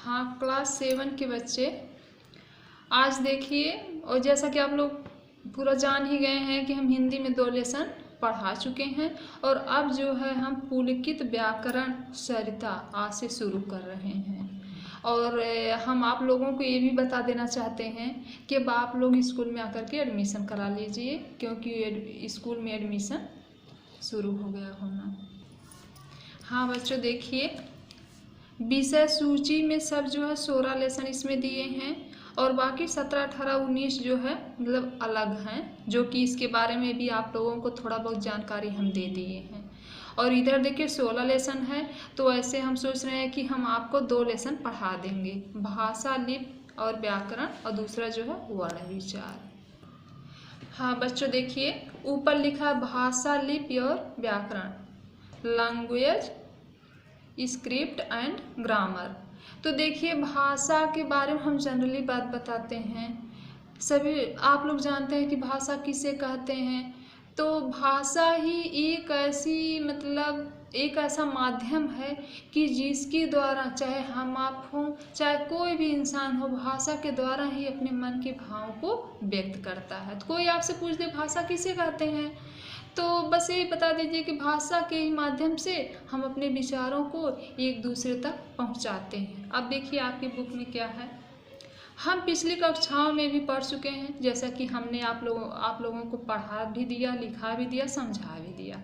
हाँ, क्लास 7 के बच्चे आज देखिए, और जैसा कि आप लोग पूरा जान ही गए हैं कि हम हिंदी में 2 लेसन पढ़ा चुके हैं और अब जो है हम पुलकित व्याकरण सरिता आज से शुरू कर रहे हैं। और हम आप लोगों को ये भी बता देना चाहते हैं कि अब आप लोग स्कूल में आकर के एडमिशन करा लीजिए, क्योंकि स्कूल में एडमिशन शुरू हो गया होना। हाँ बच्चों, देखिए विषय सूची में सब जो है 16 लेसन इसमें दिए हैं और बाकी 17, 18, 19 जो है मतलब अलग हैं, जो कि इसके बारे में भी आप लोगों को थोड़ा बहुत जानकारी हम दे दिए हैं। और इधर देखिए 16 लेसन है, तो ऐसे हम सोच रहे हैं कि हम आपको 2 लेसन पढ़ा देंगे, भाषा, लिपि और व्याकरण, और दूसरा जो है वर्ण विचार। हाँ बच्चों, देखिए ऊपर लिखा भाषा, लिपि और व्याकरण, लैंग्वेज, स्क्रिप्ट एंड ग्रामर। तो देखिए भाषा के बारे में हम जनरली बात बताते हैं। सभी आप लोग जानते हैं कि भाषा किसे कहते हैं। तो भाषा ही एक ऐसा माध्यम है कि जिसके द्वारा चाहे हम आप हों, चाहे कोई भी इंसान हो, भाषा के द्वारा ही अपने मन के भाव को व्यक्त करता है। तो कोई आपसे पूछ दे भाषा किसे कहते हैं, तो बस यही बता दीजिए कि भाषा के ही माध्यम से हम अपने विचारों को एक दूसरे तक पहुंचाते हैं। अब देखिए आपकी बुक में क्या है, हम पिछली कक्षाओं में भी पढ़ चुके हैं, जैसा कि हमने आप लोगों को पढ़ा भी दिया, लिखा भी दिया, समझा भी दिया।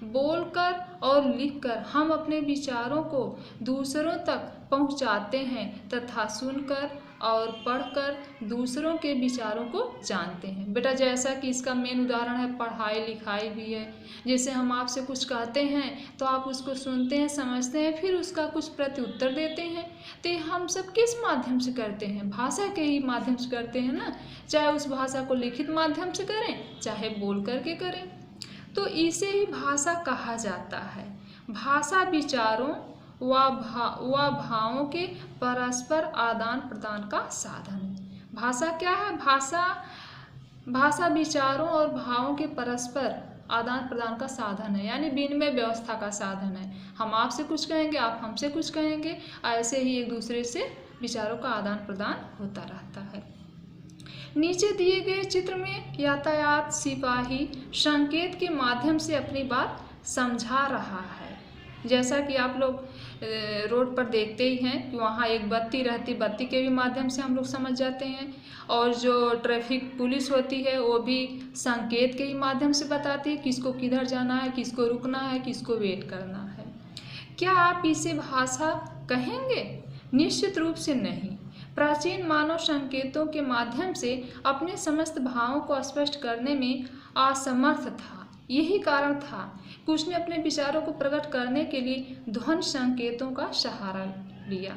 बोलकर और लिखकर हम अपने विचारों को दूसरों तक पहुंचाते हैं तथा सुनकर और पढ़कर दूसरों के विचारों को जानते हैं। बेटा जैसा कि इसका मेन उदाहरण है, पढ़ाई लिखाई भी है। जैसे हम आपसे कुछ कहते हैं तो आप उसको सुनते हैं, समझते हैं, फिर उसका कुछ प्रत्युत्तर देते हैं। तो हम सब किस माध्यम से करते हैं? भाषा के ही माध्यम से करते हैं ना। चाहे उस भाषा को लिखित माध्यम से करें, चाहे बोल करके करें, तो इसे ही भाषा कहा जाता है। भाषा विचारों व भावों के परस्पर आदान प्रदान का साधन है। भाषा क्या है? भाषा विचारों और भावों के परस्पर आदान प्रदान का साधन है, यानी विनिमय व्यवस्था का साधन है। हम आपसे कुछ कहेंगे, आप हमसे कुछ कहेंगे, ऐसे ही एक दूसरे से विचारों का आदान प्रदान होता रहता है। नीचे दिए गए चित्र में यातायात सिपाही संकेत के माध्यम से अपनी बात समझा रहा है। जैसा कि आप लोग रोड पर देखते ही हैं कि वहाँ एक बत्ती रहती, बत्ती के भी माध्यम से हम लोग समझ जाते हैं। और जो ट्रैफिक पुलिस होती है वो भी संकेत के ही माध्यम से बताती है किसको किधर जाना है, किसको रुकना है, किसको वेट करना है। क्या आप इसे भाषा कहेंगे? निश्चित रूप से नहीं। प्राचीन मानव संकेतों के माध्यम से अपने समस्त भावों को स्पष्ट करने में असमर्थ था। यही कारण था कि उसने अपने विचारों को प्रकट करने के लिए ध्वनि संकेतों का सहारा लिया।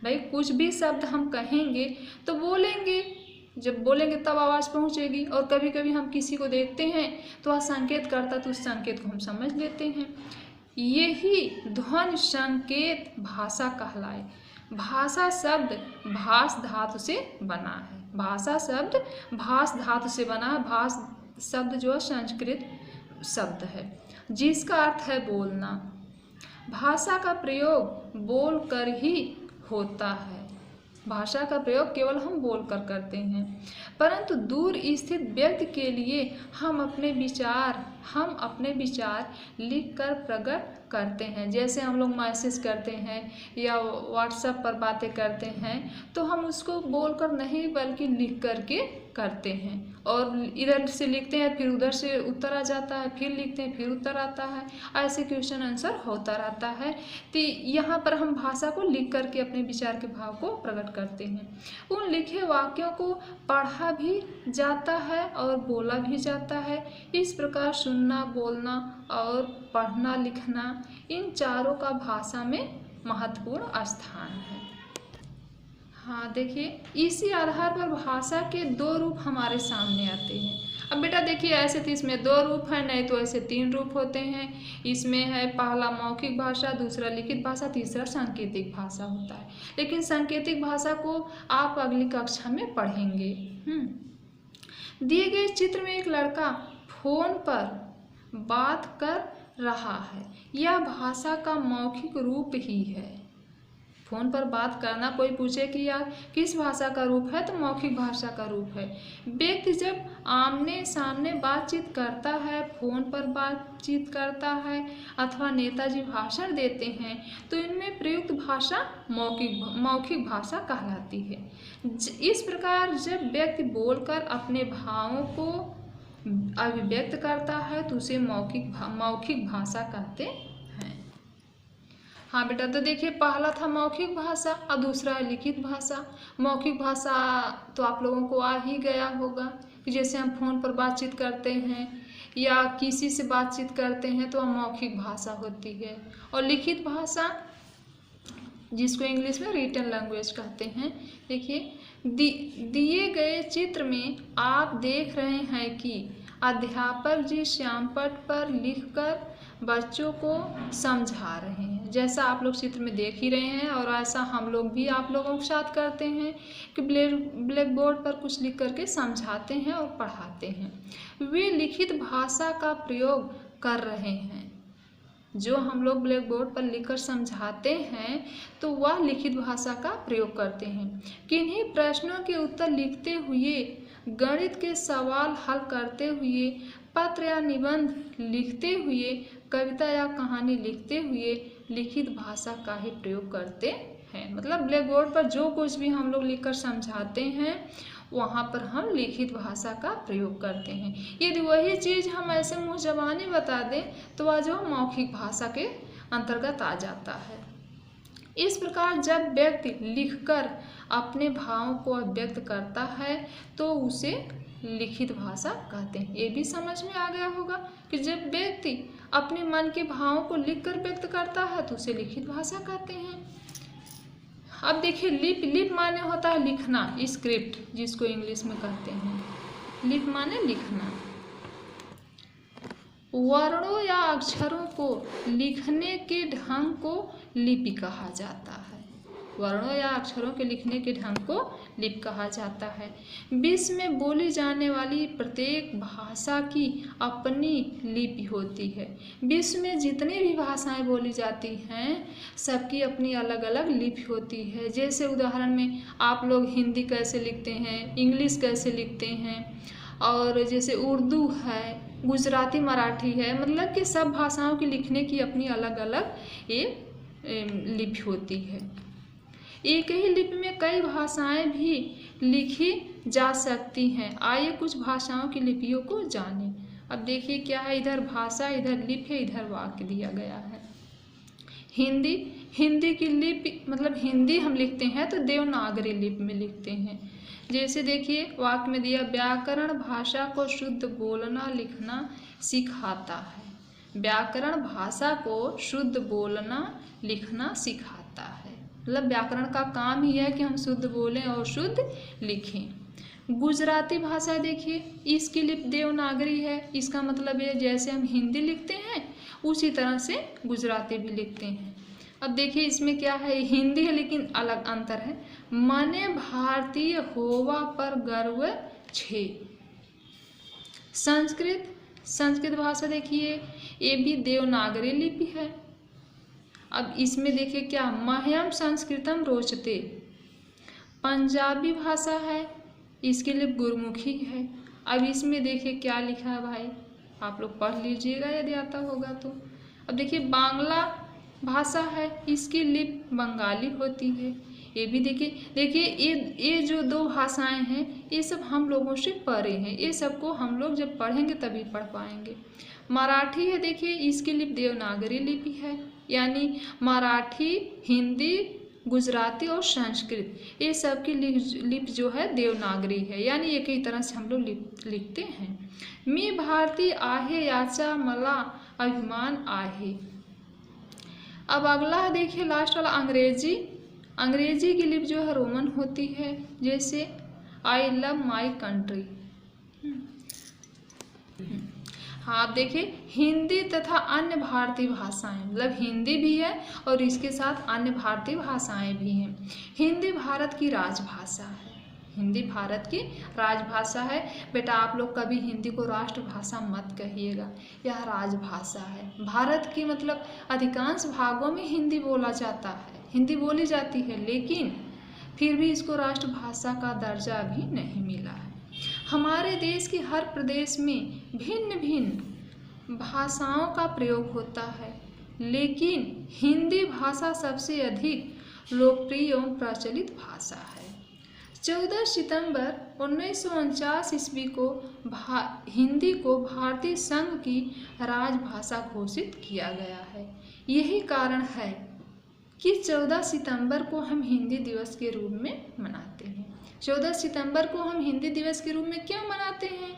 भाई कुछ भी शब्द हम कहेंगे तो बोलेंगे, जब बोलेंगे तब आवाज़ पहुँचेगी। और कभी कभी हम किसी को देखते हैं तो वह संकेत करता, तो उस संकेत को हम समझ लेते हैं। यही ध्वनि संकेत भाषा कहलाए। भाषा शब्द भास धातु से बना है। भाषा शब्द भास धातु से बना है। भास शब्द जो है संस्कृत शब्द है, जिसका अर्थ है बोलना। भाषा का प्रयोग बोल कर ही होता है। भाषा का प्रयोग केवल हम बोलकर करते हैं, परंतु दूर स्थित व्यक्ति के लिए हम अपने विचार लिखकर प्रकट करते हैं। जैसे हम लोग मैसेज करते हैं या व्हाट्सएप पर बातें करते हैं, तो हम उसको बोलकर नहीं बल्कि लिख करके करते हैं। और इधर से लिखते हैं, फिर उधर से उत्तर आ जाता है, फिर लिखते हैं, फिर उत्तर आता है, ऐसे क्वेश्चन आंसर होता रहता है। तो यहाँ पर हम भाषा को लिख करके अपने विचार के भाव को प्रकट करते हैं। उन लिखे वाक्यों को पढ़ा भी जाता है और बोला भी जाता है। इस प्रकार सुनना, बोलना और पढ़ना, लिखना, इन चारों का भाषा में महत्वपूर्ण स्थान है। हाँ देखिए, इसी आधार पर भाषा के 2 रूप हमारे सामने आते हैं। अब बेटा देखिए, ऐसे तो इसमें 2 रूप है, नहीं तो ऐसे 3 रूप होते हैं। इसमें है पहला मौखिक भाषा, दूसरा लिखित भाषा, तीसरा सांकेतिक भाषा होता है। लेकिन सांकेतिक भाषा को आप अगली कक्षा में पढ़ेंगे। दिए गए चित्र में एक लड़का फोन पर बात कर रहा है। यह भाषा का मौखिक रूप ही है। फ़ोन पर बात करना, कोई पूछे कि यार किस भाषा का रूप है, तो मौखिक भाषा का रूप है। व्यक्ति जब आमने सामने बातचीत करता है, फ़ोन पर बातचीत करता है अथवा नेताजी भाषण देते हैं, तो इनमें प्रयुक्त भाषा मौखिक भाषा कहलाती है। इस प्रकार जब व्यक्ति बोलकर अपने भावों को अभिव्यक्त करता है तो उसे मौखिक भाषा कहते हैं। हाँ बेटा, तो देखिए पहला था मौखिक भाषा और दूसरा है लिखित भाषा। मौखिक भाषा तो आप लोगों को आ ही गया होगा कि जैसे हम फ़ोन पर बातचीत करते हैं या किसी से बातचीत करते हैं तो मौखिक भाषा होती है। और लिखित भाषा जिसको इंग्लिश में रिटन लैंग्वेज कहते हैं। देखिए दिए गए चित्र में आप देख रहे हैं कि अध्यापक जी श्यामपट्ट पर लिखकर बच्चों को समझा रहे हैं। जैसा आप लोग चित्र में देख ही रहे हैं और ऐसा हम लोग भी आप लोगों के साथ करते हैं कि ब्लैक बोर्ड पर कुछ लिख करके समझाते हैं और पढ़ाते हैं। वे लिखित भाषा का प्रयोग कर रहे हैं। जो हम लोग ब्लैक बोर्ड पर लिखकर समझाते हैं तो वह लिखित भाषा का प्रयोग करते हैं। किन्हीं प्रश्नों के उत्तर लिखते हुए, गणित के सवाल हल करते हुए, पत्र या निबंध लिखते हुए, कविता या कहानी लिखते हुए लिखित भाषा का ही प्रयोग करते हैं। मतलब ब्लैक बोर्ड पर जो कुछ भी हम लोग लिखकर समझाते हैं वहाँ पर हम लिखित भाषा का प्रयोग करते हैं। यदि वही चीज़ हम ऐसे मुँह ज़बानी बता दें तो वह जो मौखिक भाषा के अंतर्गत आ जाता है। इस प्रकार जब व्यक्ति लिखकर अपने भावों को अभिव्यक्त करता है तो उसे लिखित भाषा कहते हैं। ये भी समझ में आ गया होगा कि जब व्यक्ति अपने मन के भावों को लिखकर व्यक्त करता है तो उसे लिखित भाषा कहते हैं। अब देखिए लिप माने होता है लिखना, स्क्रिप्ट जिसको इंग्लिश में कहते हैं। लिप माने लिखना। वर्णों या अक्षरों को लिखने के ढंग को लिपि कहा जाता है। वर्णों या अक्षरों के लिखने के ढंग को लिपि कहा जाता है। विश्व में बोली जाने वाली प्रत्येक भाषा की अपनी लिपि होती है। विश्व में जितनी भी भाषाएं बोली जाती हैं सबकी अपनी अलग अलग लिपि होती है। जैसे उदाहरण में आप लोग हिंदी कैसे लिखते हैं, इंग्लिश कैसे लिखते हैं, और जैसे उर्दू है, गुजराती, मराठी है, मतलब कि सब भाषाओं की लिखने की अपनी अलग अलग ये लिपि होती है। एक ही लिपि में कई भाषाएं भी लिखी जा सकती हैं। आइए कुछ भाषाओं की लिपियों को जानें। अब देखिए क्या है, इधर भाषा, इधर लिपि है, इधर वाक्य दिया गया है। हिंदी की लिपि मतलब हिंदी हम लिखते हैं तो देवनागरी लिपि में लिखते हैं। जैसे देखिए वाक्य में दिया, व्याकरण भाषा को शुद्ध बोलना लिखना सिखाता है। व्याकरण भाषा को शुद्ध बोलना लिखना सिखाता है। मतलब व्याकरण का काम ही है कि हम शुद्ध बोलें और शुद्ध लिखें। गुजराती भाषा देखिए, इसकी लिपि देवनागरी है। इसका मतलब ये जैसे हम हिंदी लिखते हैं उसी तरह से गुजराती भी लिखते हैं। अब देखिए इसमें क्या है, हिंदी है लेकिन अलग अंतर है। मने भारतीय होवा पर गर्व छे। संस्कृत भाषा देखिए ये भी देवनागरी लिपि है। अब इसमें देखिए क्या, मह्यम संस्कृतम रोचते। पंजाबी भाषा है, इसके लिए गुरमुखी है। अब इसमें देखिए क्या लिखा है भाई, आप लोग पढ़ लीजिएगा यदि आता होगा तो। अब देखिए बांग्ला भाषा है, इसकी लिपि बंगाली होती है। ये भी देखिए ये जो दो भाषाएं हैं ये सब हम लोगों से परे हैं। ये सबको हम लोग जब पढ़ेंगे तभी पढ़ पाएंगे। मराठी है, देखिए इसकी लिपि देवनागरी लिपि है। यानी मराठी, हिंदी, गुजराती और संस्कृत ये सब की लिपि जो है देवनागरी है। यानी एक ही तरह से हम लोग लिखते हैं। मी भारती आहे याचा मला अभिमान आहे। अब अगला है देखिए लास्ट वाला अंग्रेजी की लिपि जो है रोमन होती है। जैसे आई लव माई कंट्री। हाँ आप देखिए हिंदी तथा अन्य भारतीय भाषाएं, मतलब हिंदी भी है और इसके साथ अन्य भारतीय भाषाएं भी हैं। हिंदी भारत की राजभाषा है। हिंदी भारत की राजभाषा है। बेटा आप लोग कभी हिंदी को राष्ट्रभाषा मत कहिएगा, यह राजभाषा है। भारत की मतलब अधिकांश भागों में हिंदी बोला जाता है। हिंदी बोली जाती है, लेकिन फिर भी इसको राष्ट्रभाषा का दर्जा अभी नहीं मिला है। हमारे देश के हर प्रदेश में भिन्न भिन्न भाषाओं का प्रयोग होता है, लेकिन हिंदी भाषा सबसे अधिक लोकप्रिय एवं प्रचलित भाषा है। 14 सितंबर 1949 ईस्वी को हिंदी को भारतीय संघ की राजभाषा घोषित किया गया है। यही कारण है कि 14 सितंबर को हम हिंदी दिवस के रूप में मनाते हैं। 14 सितंबर को हम हिंदी दिवस के रूप में क्यों मनाते हैं?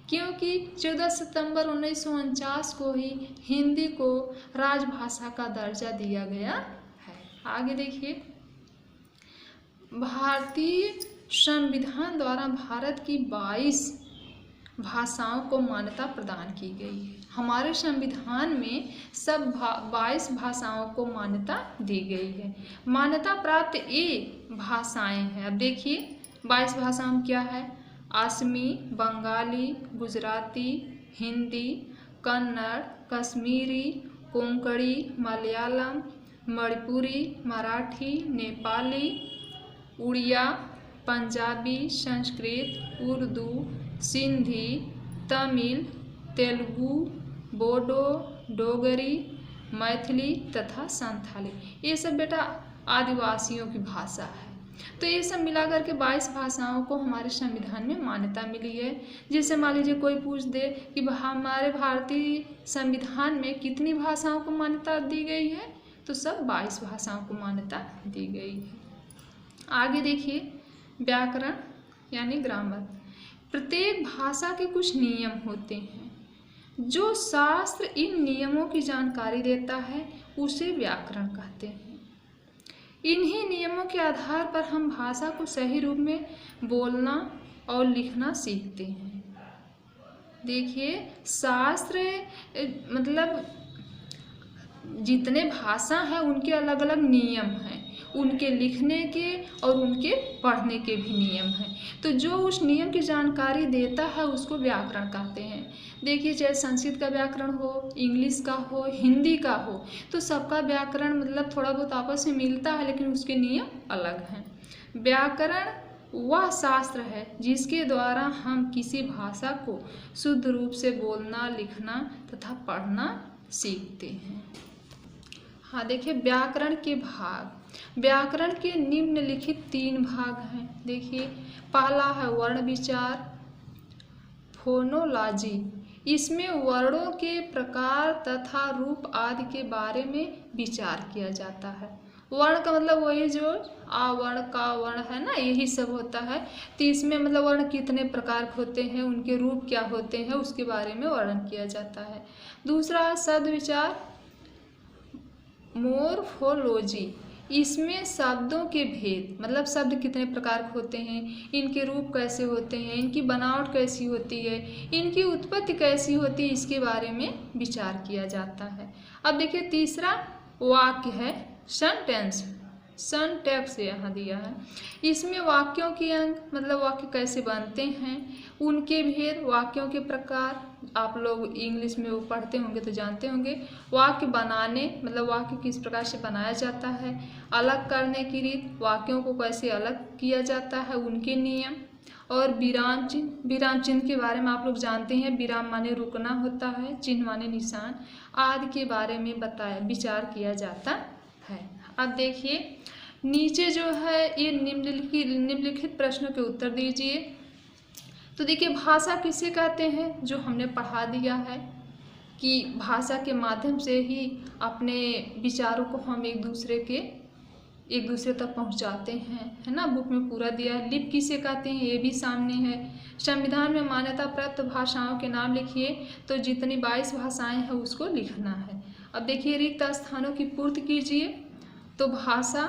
क्योंकि 14 सितंबर 1949 को ही हिंदी को राजभाषा का दर्जा दिया गया है। आगे देखिए, भारतीय संविधान द्वारा भारत की 22 भाषाओं को मान्यता प्रदान की गई है। हमारे संविधान में सब 22 भाषाओं को मान्यता दी गई है। मान्यता प्राप्त ये भाषाएं हैं, अब देखिए 22 भाषाओं क्या है? असमी, बंगाली, गुजराती, हिंदी, कन्नड़, कश्मीरी, कोंकणी, मलयालम, मणिपुरी, मराठी, नेपाली, उड़िया, पंजाबी, संस्कृत, उर्दू, सिंधी, तमिल, तेलुगु, बोडो, डोगरी, मैथिली तथा संथाली। ये सब बेटा आदिवासियों की भाषा है। तो ये सब मिलाकर के 22 भाषाओं को हमारे संविधान में मान्यता मिली है। जैसे मान लीजिए कोई पूछ दे कि हमारे भारतीय संविधान में कितनी भाषाओं को मान्यता दी गई है, तो सब 22 भाषाओं को मान्यता दी गई है। आगे देखिए, व्याकरण यानी ग्रामर। प्रत्येक भाषा के कुछ नियम होते हैं। जो शास्त्र इन नियमों की जानकारी देता है उसे व्याकरण कहते हैं। इन्हीं नियमों के आधार पर हम भाषा को सही रूप में बोलना और लिखना सीखते हैं। देखिए, शास्त्र मतलब जितने भाषा हैं उनके अलग अलग नियम हैं, उनके लिखने के और उनके पढ़ने के भी नियम हैं। तो जो उस नियम की जानकारी देता है उसको व्याकरण कहते हैं। देखिए, चाहे संस्कृत का व्याकरण हो, इंग्लिश का हो, हिंदी का हो, तो सबका व्याकरण मतलब थोड़ा बहुत आपस में मिलता है, लेकिन उसके नियम अलग हैं। व्याकरण वह शास्त्र है जिसके द्वारा हम किसी भाषा को शुद्ध रूप से बोलना, लिखना तथा पढ़ना सीखते हैं। हाँ, देखिए व्याकरण के भाग। व्याकरण के निम्नलिखित 3 भाग हैं। देखिए, पहला है वर्ण विचार, फोनोलॉजी। इसमें वर्णों के प्रकार तथा रूप आदि के बारे में विचार किया जाता है। वर्ण का मतलब वही जो आ वर्ण का वर्ण है ना, यही सब होता है। तो इसमें मतलब वर्ण कितने प्रकार के होते हैं, उनके रूप क्या होते हैं, उसके बारे में वर्णन किया जाता है। दूसरा है शब्द विचार, मोर्फोलॉजी। इसमें शब्दों के भेद, मतलब शब्द कितने प्रकार के होते हैं, इनके रूप कैसे होते हैं, इनकी बनावट कैसी होती है, इनकी उत्पत्ति कैसी होती है, इसके बारे में विचार किया जाता है। अब देखिए, तीसरा वाक्य है सेंटेंस। सेंटेंस यहाँ दिया है। इसमें वाक्यों के अंग, मतलब वाक्य कैसे बनते हैं, उनके भेद, वाक्यों के प्रकार। आप लोग इंग्लिश में वो पढ़ते होंगे तो जानते होंगे। वाक्य बनाने, मतलब वाक्य किस प्रकार से बनाया जाता है, अलग करने की रीत, वाक्यों को कैसे अलग किया जाता है, उनके नियम। और विराम चिन्ह। विराम चिन्ह के बारे में आप लोग जानते हैं, विराम माने रुकना होता है, चिन्ह माने निशान आदि के बारे में विचार किया जाता है। अब देखिए, नीचे जो है ये निम्नलिखित प्रश्नों के उत्तर दीजिए। तो देखिए, भाषा किसे कहते हैं, जो हमने पढ़ा दिया है कि भाषा के माध्यम से ही अपने विचारों को हम एक दूसरे तक पहुंचाते हैं, है ना। बुक में पूरा दिया है। लिपि किसे कहते हैं, ये भी सामने है। संविधान में मान्यता प्राप्त भाषाओं के नाम लिखिए। तो जितनी 22 भाषाएं हैं उसको लिखना है। अब देखिए, रिक्त स्थानों की पूर्ति कीजिए। तो भाषा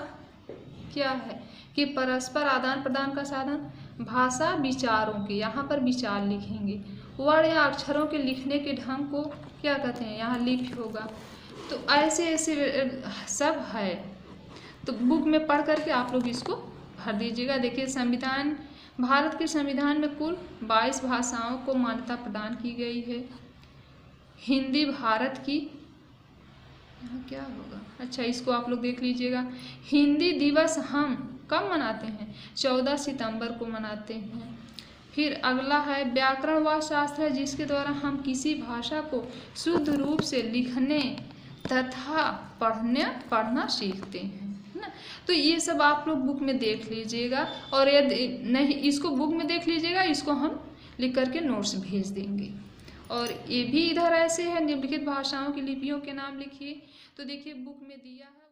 क्या है कि परस्पर आदान प्रदान का साधन। भाषा विचारों के, यहाँ पर विचार लिखेंगे। वर्ण या अक्षरों के लिखने के ढंग को क्या कहते हैं, यहाँ लिपि होगा। तो ऐसे सब है। तो बुक में पढ़ करके आप लोग इसको भर दीजिएगा। देखिए, संविधान, भारत के संविधान में कुल 22 भाषाओं को मान्यता प्रदान की गई है। हिंदी भारत की यहाँ क्या होगा, अच्छा इसको आप लोग देख लीजिएगा। हिंदी दिवस हम कब मनाते हैं? 14 सितंबर को मनाते हैं। फिर अगला है व्याकरण वह शास्त्र है जिसके द्वारा हम किसी भाषा को शुद्ध रूप से लिखने तथा पढ़ना सीखते हैं, है ना। तो ये सब आप लोग बुक में देख लीजिएगा, और यदि नहीं इसको बुक में देख लीजिएगा, इसको हम लिख करके नोट्स भेज देंगे। और ये भी इधर ऐसे है, निम्नलिखित भाषाओं की लिपियों के नाम लिखिए। तो देखिए बुक में दिया है।